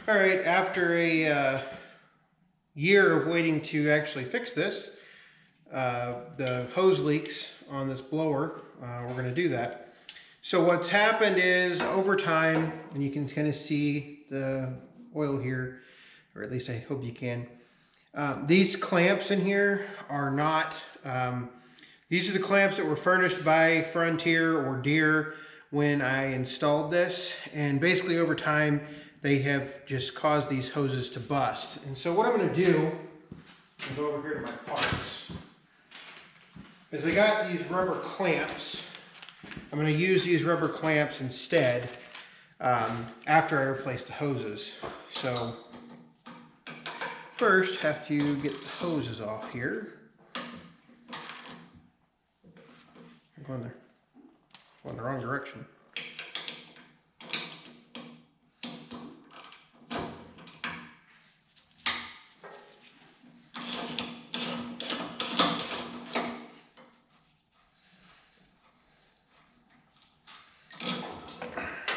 All right, after a year of waiting to actually fix this, the hose leaks on this blower, we're going to do that. So what's happened is over time, and you can kind of see the oil here, or at least I hope you can. These clamps in here are not, these are the clamps that were furnished by Frontier or Deere when I installed this, and basically over time they have just caused these hoses to bust. And so what I'm going to do, I'll go over here to my parts, is I got these rubber clamps. I'm going to use these rubber clamps instead after I replace the hoses. So first have to get the hoses off here. I'm going there. Going the wrong direction.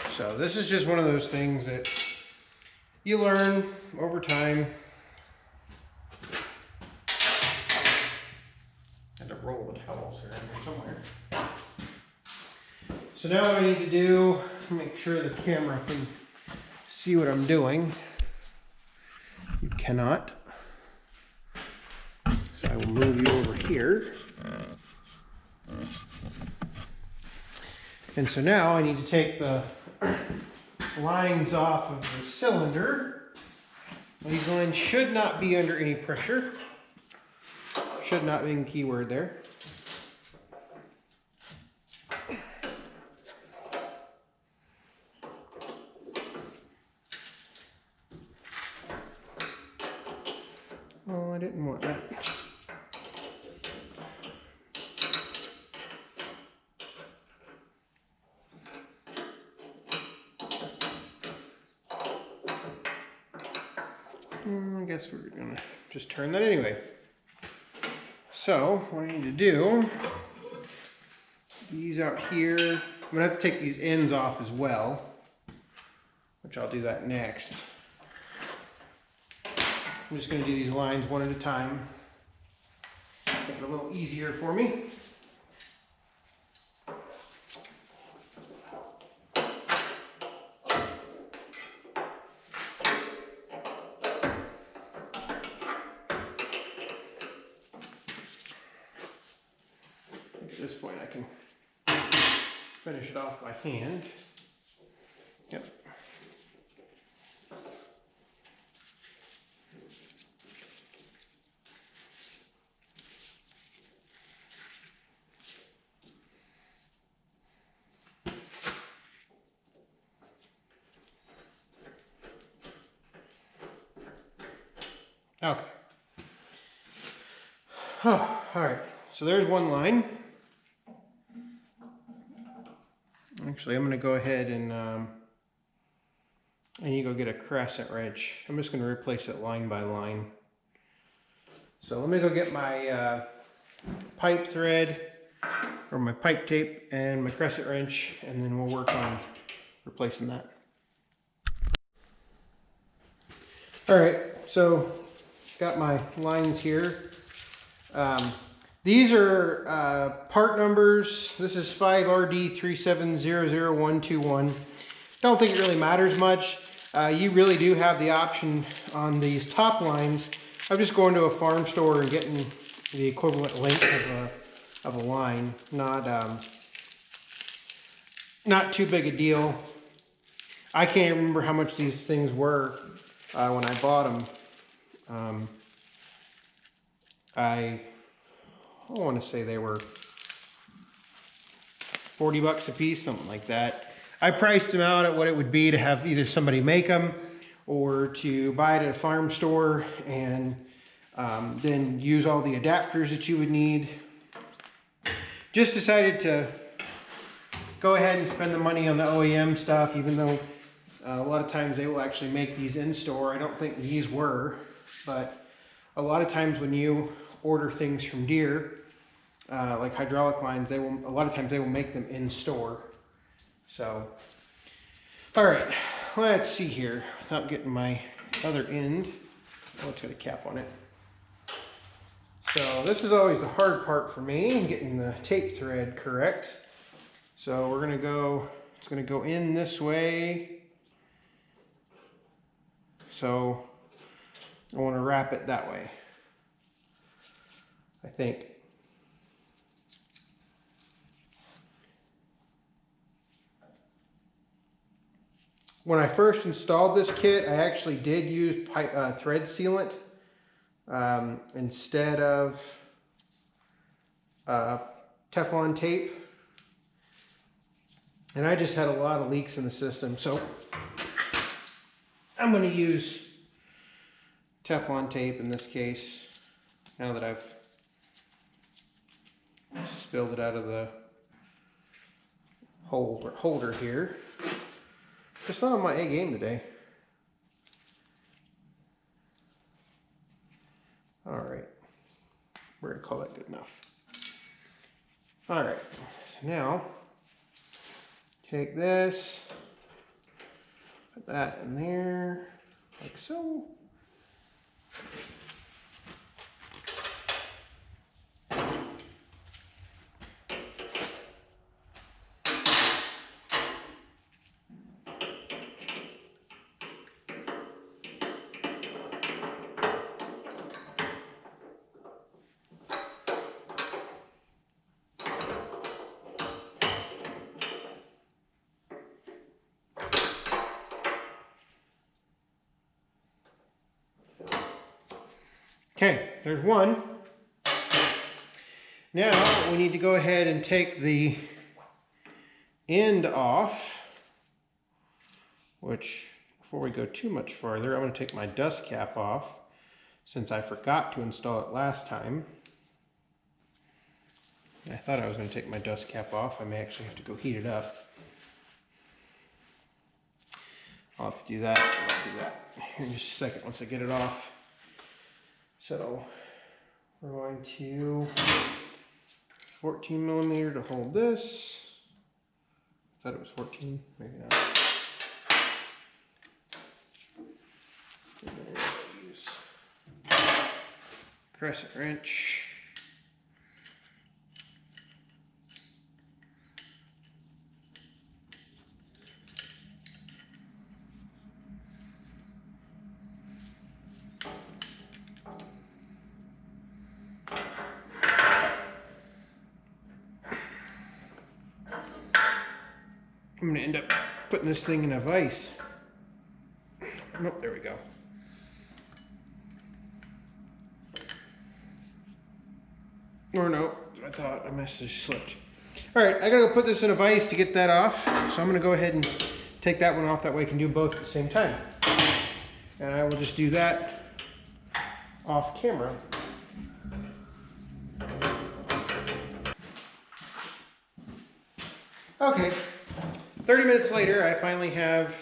So this is just one of those things that you learn over time. And to roll the towels here somewhere. So now what I need to do, make sure the camera can see what I'm doing. You cannot. So I will move you over here. And so now I need to take the lines off of the cylinder. These lines should not be under any pressure. Should not be a keyword there. Oh, I didn't want that. I guess we're gonna just turn that anyway. So what I need to do, these out here, I'm gonna have to take these ends off as well, which I'll do that next. I'm just gonna do these lines one at a time. Make it a little easier for me. At this point I can finish it off by hand. Yep. Okay. Oh, all right. So there's one line. Actually, I'm going to go ahead and I need to go get a crescent wrench. I'm just going to replace it line by line. So let me go get my pipe thread or my pipe tape and my crescent wrench, and then we'll work on replacing that. All right, so got my lines here. These are part numbers. This is 5RD3700121. Don't think it really matters much. You really do have the option on these top lines of just going to a farm store and getting the equivalent length of a line. Not too big a deal. I can't remember how much these things were when I bought them. I want to say they were 40 bucks a piece, something like that. I priced them out at what it would be to have either somebody make them or to buy it at a farm store and then use all the adapters that you would need. Just decided to go ahead and spend the money on the OEM stuff, even though a lot of times they will actually make these in store. I don't think these were, but a lot of times when you order things from Deere, like hydraulic lines, a lot of times they will make them in store. So, all right, let's see here. without getting my other end. Oh, it's got a cap on it. So this is always the hard part for me, getting the tape thread correct. So we're gonna go, it's gonna go in this way. So I want to wrap it that way, I think. When I first installed this kit, I actually did use thread sealant instead of Teflon tape. And I just had a lot of leaks in the system, so I'm going to use Teflon tape in this case, now that I've spilled it out of the holder here. Just not on my A game today. All right, we're gonna call that good enough. All right, so now take this, put that in there, like so. Okay, there's one. Now we need to go ahead and take the end off, which before we go too much farther, I'm going to take my dust cap off since I forgot to install it last time. I thought I was going to take my dust cap off. I may actually have to go heat it up. I'll have to do that. I'll do that here in just a second once I get it off. So we're going to 14 millimeter to hold this. I thought it was 14, maybe not. And then we'll use crescent wrench. I'm going to end up putting this thing in a vise. Nope, there we go. Or no, I thought I must have slipped. All right, I gotta go put this in a vise to get that off. So I'm gonna go ahead and take that one off. That way I can do both at the same time. And I will just do that off camera. Okay, 30 minutes later, I finally have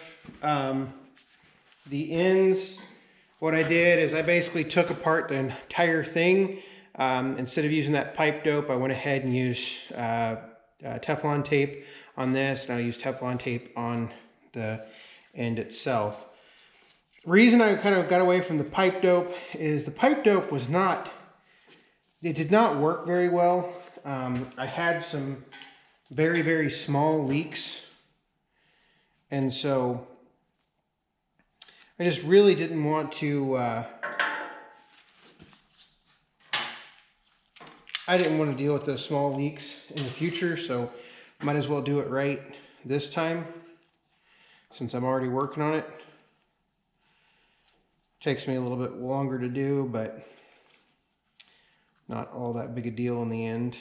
the ends. What I did is I basically took apart the entire thing. Instead of using that pipe dope, I went ahead and used Teflon tape on this, and I used Teflon tape on the end itself. Reason I kind of got away from the pipe dope is the pipe dope was not, it did not work very well. I had some very, very small leaks, and so I just really didn't want to I didn't want to deal with those small leaks in the future, so might as well do it right this time since I'm already working on it. Takes me a little bit longer to do, but not all that big a deal in the end.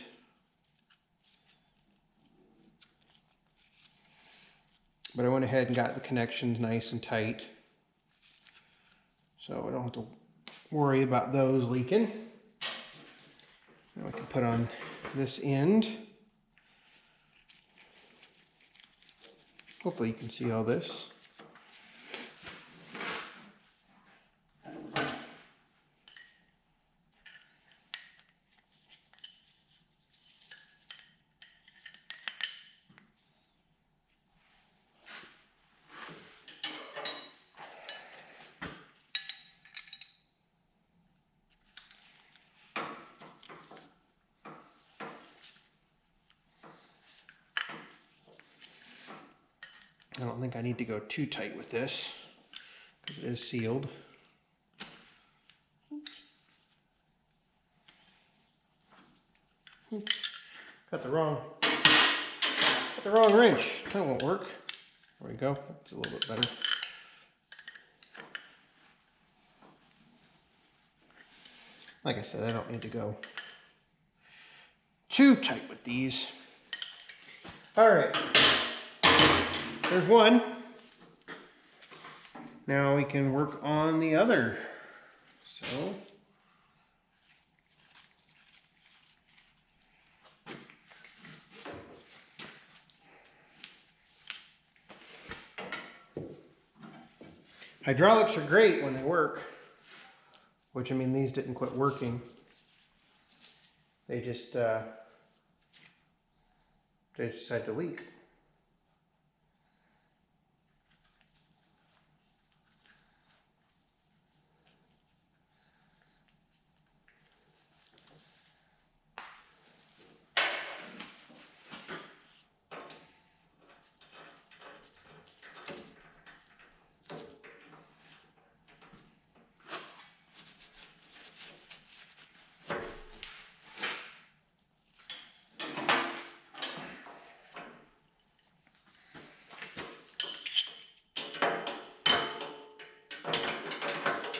But I went ahead and got the connections nice and tight, so I don't have to worry about those leaking. Now I can put on this end. Hopefully you can see all this. I don't think I need to go too tight with this because it is sealed. Got the wrong wrench. That won't work. There we go. That's a little bit better. Like I said, I don't need to go too tight with these. All right, there's one. Now we can work on the other. So hydraulics are great when they work, which I mean these didn't quit working. They just decided to leak.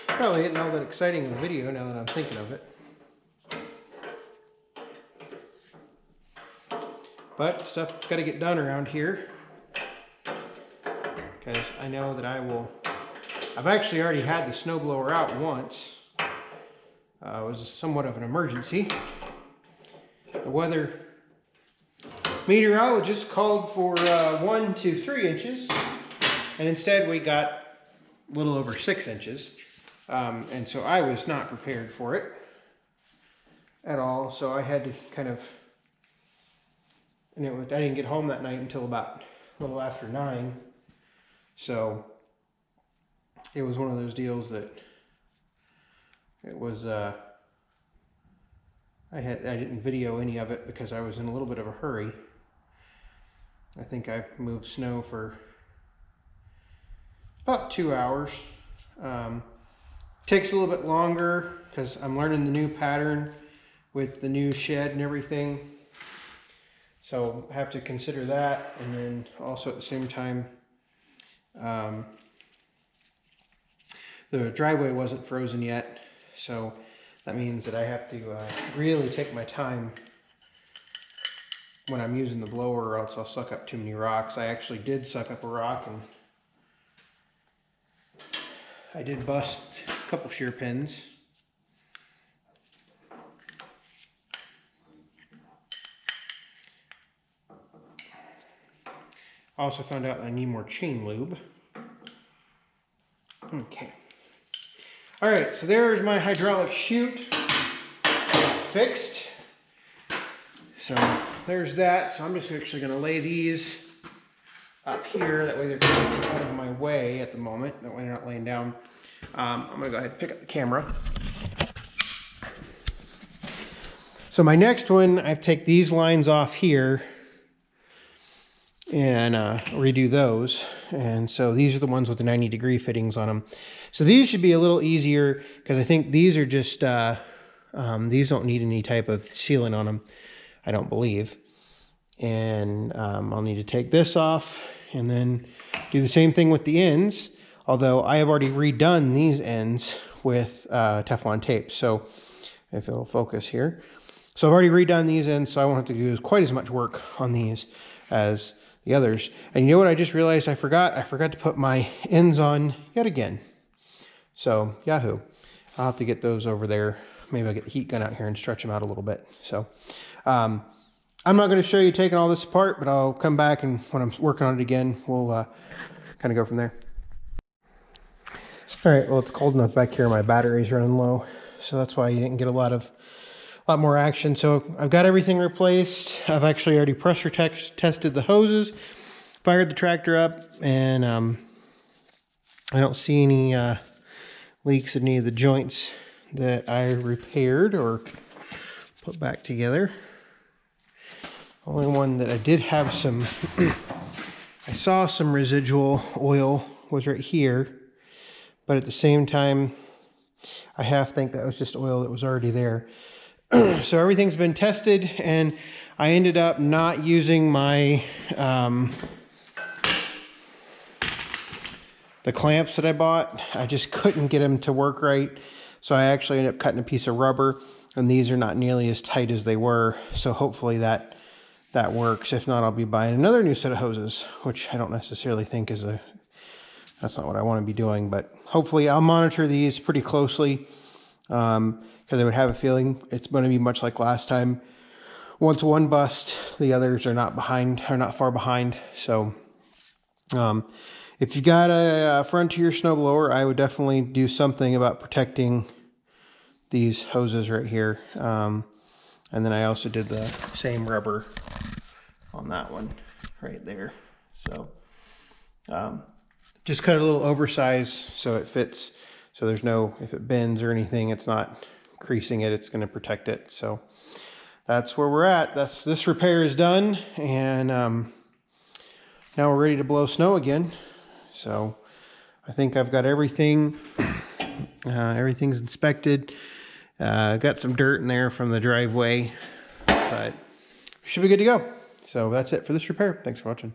Probably isn't all that exciting in the video now that I'm thinking of it. But stuff's got to get done around here. Because I know that I've actually already had the snowblower out once. It was somewhat of an emergency. The weather meteorologist called for 1 to 3 inches. And instead we got a little over 6 inches. And so I was not prepared for it at all. So I had to kind of, and I didn't get home that night until about a little after 9. So it was one of those deals that it was, I didn't video any of it because I was in a little bit of a hurry. I think I moved snow for about 2 hours. Takes a little bit longer because I'm learning the new pattern with the new shed and everything. So I have to consider that. And then also at the same time, the driveway wasn't frozen yet. So that means that I have to really take my time when I'm using the blower, or else I'll suck up too many rocks. I actually did suck up a rock, and I did bust a couple shear pins. I also found out I need more chain lube. Okay. All right, so there's my hydraulic chute fixed. So there's that. So I'm just actually going to lay these up here. That way they're kind of out of my way at the moment. That way they're not laying down. I'm going to go ahead and pick up the camera. So my next one, I take these lines off here and redo those. And so these are the ones with the 90-degree fittings on them. So these should be a little easier because I think these are just, these don't need any type of sealant on them, I don't believe. And I'll need to take this off and then do the same thing with the ends. Although I have already redone these ends with Teflon tape. So if it'll focus here. So I've already redone these ends, so I won't have to do quite as much work on these as the others. And you know what I just realized I forgot? I forgot to put my ends on yet again. So yahoo. I'll have to get those over there. Maybe I'll get the heat gun out here and stretch them out a little bit. So I'm not going to show you taking all this apart, but I'll come back, and when I'm working on it again, we'll kind of go from there. All right, well, it's cold enough back here. My battery's running low, so that's why you didn't get a lot more action. So I've got everything replaced. I've actually already pressure tested the hoses, fired the tractor up, and I don't see any leaks in any of the joints that I repaired or put back together. Only one that I did have some I saw some residual oil was right here, but at the same time, I half think that was just oil that was already there. So everything's been tested, and I ended up not using my the clamps that I bought. I just couldn't get them to work right. So I actually ended up cutting a piece of rubber, and these are not nearly as tight as they were. So hopefully that works. If not, I'll be buying another new set of hoses, which I don't necessarily think is that's not what I want to be doing, but hopefully I'll monitor these pretty closely, because I would have a feeling it's going to be much like last time. Once one busts, the others are not far behind. So if you've got a Frontier Snow Blower, I would definitely do something about protecting these hoses right here. And then I also did the same rubber on that one right there. So just cut a little oversized so it fits. So there's no, if it bends or anything, it's not creasing it, it's going to protect it. So that's where we're at. This repair is done, and now we're ready to blow snow again. So I think I've got everything. Everything's inspected. Got some dirt in there from the driveway, but should be good to go. So that's it for this repair. Thanks for watching.